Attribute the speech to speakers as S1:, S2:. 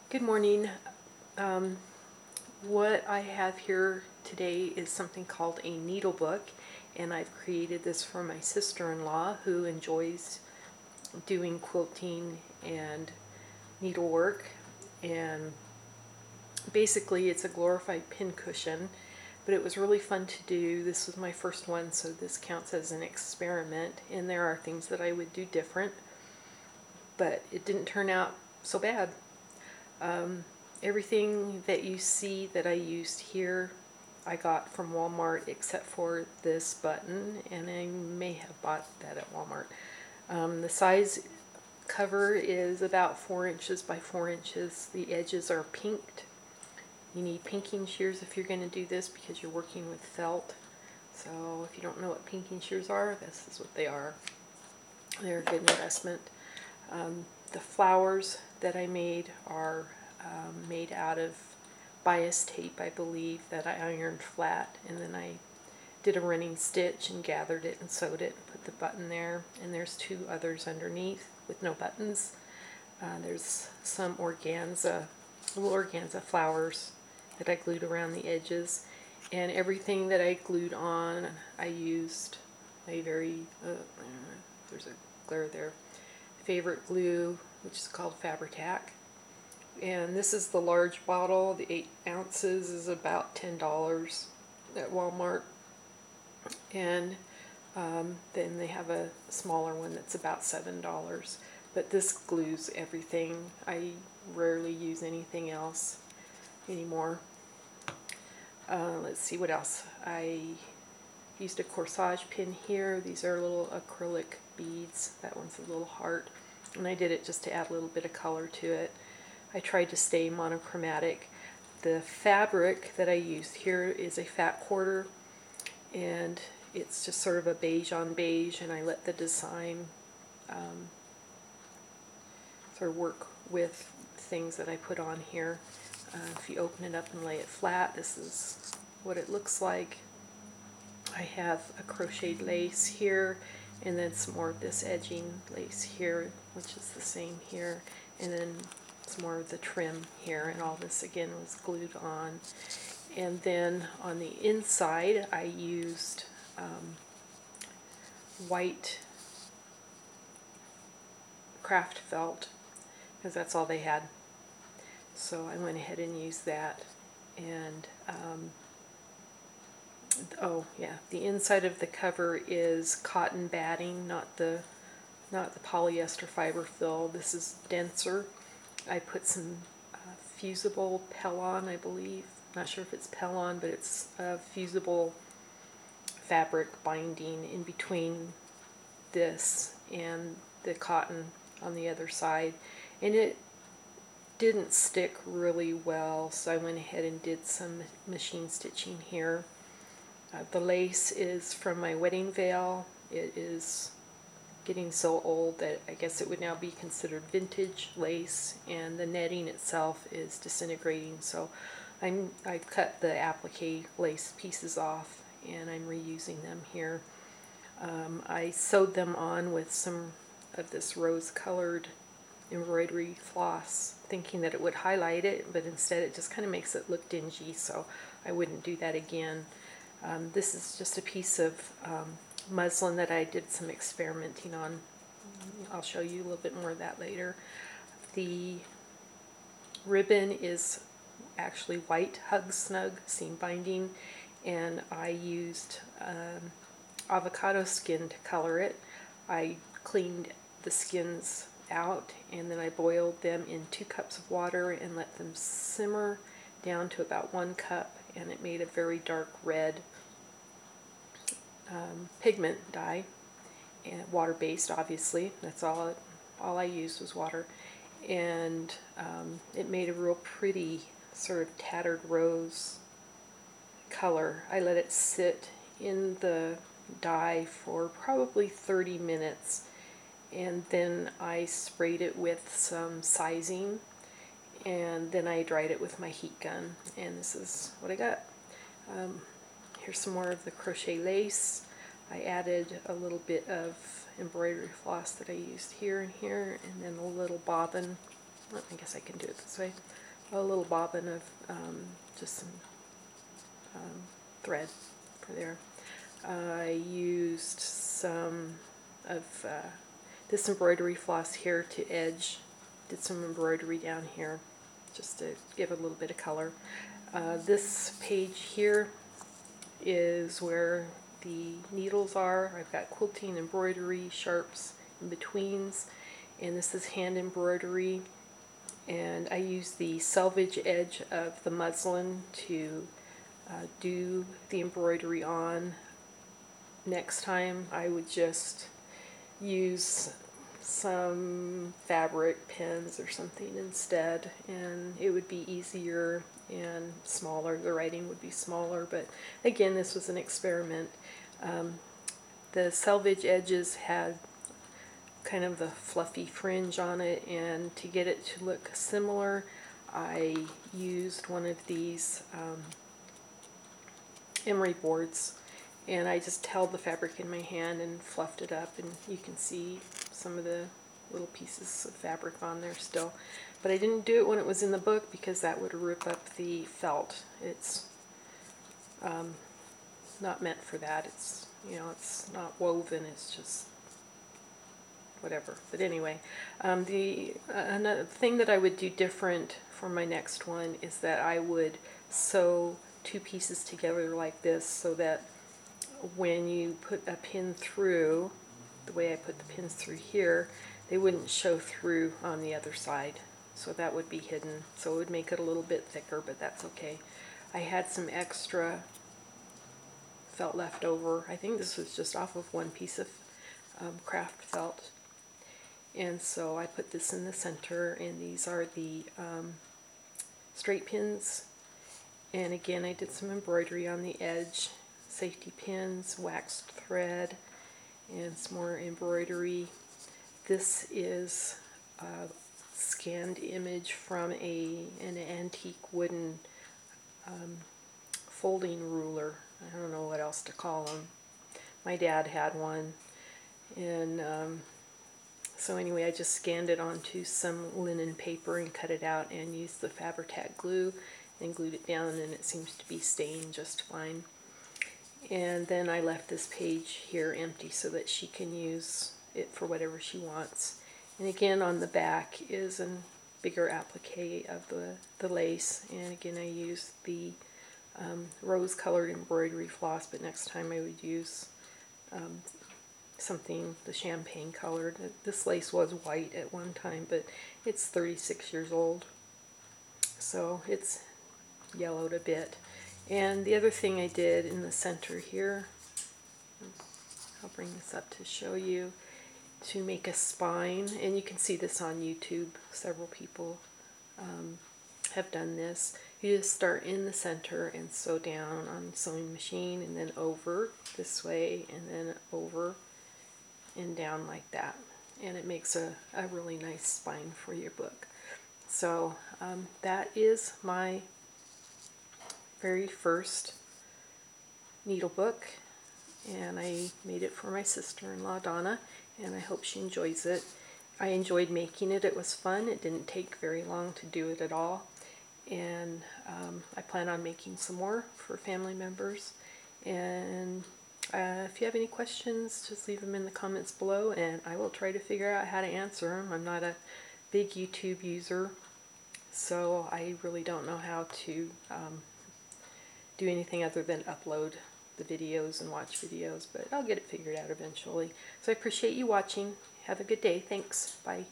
S1: Good morning. Um, what I have here today is something called a Needlebook, and I've created this for my sister-in-law who enjoys doing quilting and needlework. And basically, it's a glorified pincushion, but it was really fun to do. This was my first one, so this counts as an experiment, and there are things that I would do different, but it didn't turn out so bad. Everything that you see that I used here I got from Walmart except for this button, and I may have bought that at Walmart. The size cover is about 4 inches by 4 inches. The edges are pinked. You need pinking shears if you're going to do this because you're working with felt. So if you don't know what pinking shears are, this is what they are. They're a good investment. The flowers that I made are made out of bias tape, I believe, that I ironed flat, and then I did a running stitch and gathered it and sewed it and put the button there, and there's two others underneath with no buttons. There's some organza, little organza flowers that I glued around the edges, and everything that I glued on I used a very there's a glare there, favorite glue, which is called Fabri-Tac. And this is the large bottle. The 8 ounces is about $10 at Walmart. And then they have a smaller one that's about $7. But this glues everything. I rarely use anything else anymore. Let's see what else. I used a corsage pin here. These are little acrylic beads. That one's a little heart. And I did it just to add a little bit of color to it. I tried to stay monochromatic. The fabric that I used here is a fat quarter, and it's just sort of a beige on beige, and I let the design sort of work with things that I put on here. If you open it up and lay it flat, this is what it looks like. I have a crocheted lace here, and then some more of this edging lace here, which is the same here, and then some more of the trim here, and all this again was glued on. And then on the inside I used white craft felt because that's all they had, so I went ahead and used that. And oh yeah, the inside of the cover is cotton batting, not the polyester fiber fill. This is denser. I put some fusible Pellon, I believe. Not sure if it's Pellon, but it's fusible fabric binding in between this and the cotton on the other side. And it didn't stick really well, so I went ahead and did some machine stitching here. The lace is from my wedding veil. It is getting so old that I guess it would now be considered vintage lace, and the netting itself is disintegrating, so I've cut the applique lace pieces off and I'm reusing them here. I sewed them on with some of this rose colored embroidery floss, thinking that it would highlight it, but instead it just kind of makes it look dingy, so I wouldn't do that again. This is just a piece of muslin that I did some experimenting on. I'll show you a little bit more of that later. The ribbon is actually white Hug Snug seam binding, and I used avocado skin to color it. I cleaned the skins out, and then I boiled them in 2 cups of water and let them simmer down to about 1 cup, and it made a very dark red pigment dye, and water-based, obviously. That's all I used was water, and it made a real pretty sort of tattered rose color. I let it sit in the dye for probably 30 minutes, and then I sprayed it with some sizing, and then I dried it with my heat gun, and this is what I got. Here's some more of the crochet lace. I added a little bit of embroidery floss that I used here and here, and then a little bobbin well, I guess I can do it this way. A little bobbin of just some thread for there. I used some of this embroidery floss here to edge. Did some embroidery down here just to give a little bit of color. This page here is where the needles are. I've got quilting, embroidery, sharps, in betweens, and this is hand embroidery. And I use the selvage edge of the muslin to do the embroidery on. Next time I would just use some fabric pins or something instead, and it would be easier and smaller. The writing would be smaller, but again, this was an experiment. The selvage edges had kind of the fluffy fringe on it, and to get it to look similar, I used one of these emery boards, and I just held the fabric in my hand and fluffed it up, and you can see some of the little pieces of fabric on there still. But I didn't do it when it was in the book because that would rip up the felt. It's not meant for that. It's, you know, it's not woven, it's just whatever. But anyway, another thing that I would do different for my next one is that I would sew two pieces together like this, so that when you put a pin through, the way I put the pins through here, they wouldn't show through on the other side. So that would be hidden. So it would make it a little bit thicker, but that's okay. I had some extra felt left over. I think this was just off of one piece of craft felt. And so I put this in the center, and these are the straight pins. And again, I did some embroidery on the edge, safety pins, waxed thread, and some more embroidery. This is a scanned image from an antique wooden folding ruler. I don't know what else to call them. My dad had one, and so anyway, I just scanned it onto some linen paper and cut it out and used the Fabri-Tac glue and glued it down, and it seems to be staying just fine. And then I left this page here empty so that she can use it for whatever she wants. And again, on the back is a bigger applique of the lace, and again I used the rose-colored embroidery floss, but next time I would use something the champagne colored. This lace was white at one time, but it's 36 years old, so it's yellowed a bit. And the other thing I did in the center here, I'll bring this up to show you, to make a spine, and you can see this on YouTube. Several people have done this. You just start in the center and sew down on the sewing machine, and then over this way, and then over and down like that, and it makes a really nice spine for your book. So that is my very first needlebook, and I made it for my sister-in-law Donna, and I hope she enjoys it. I enjoyed making it. It was fun. It didn't take very long to do it at all, and I plan on making some more for family members. And if you have any questions, just leave them in the comments below, and I will try to figure out how to answer them. I'm not a big YouTube user, so I really don't know how to do anything other than upload the videos and watch videos, but I'll get it figured out eventually. So I appreciate you watching. Have a good day. Thanks. Bye.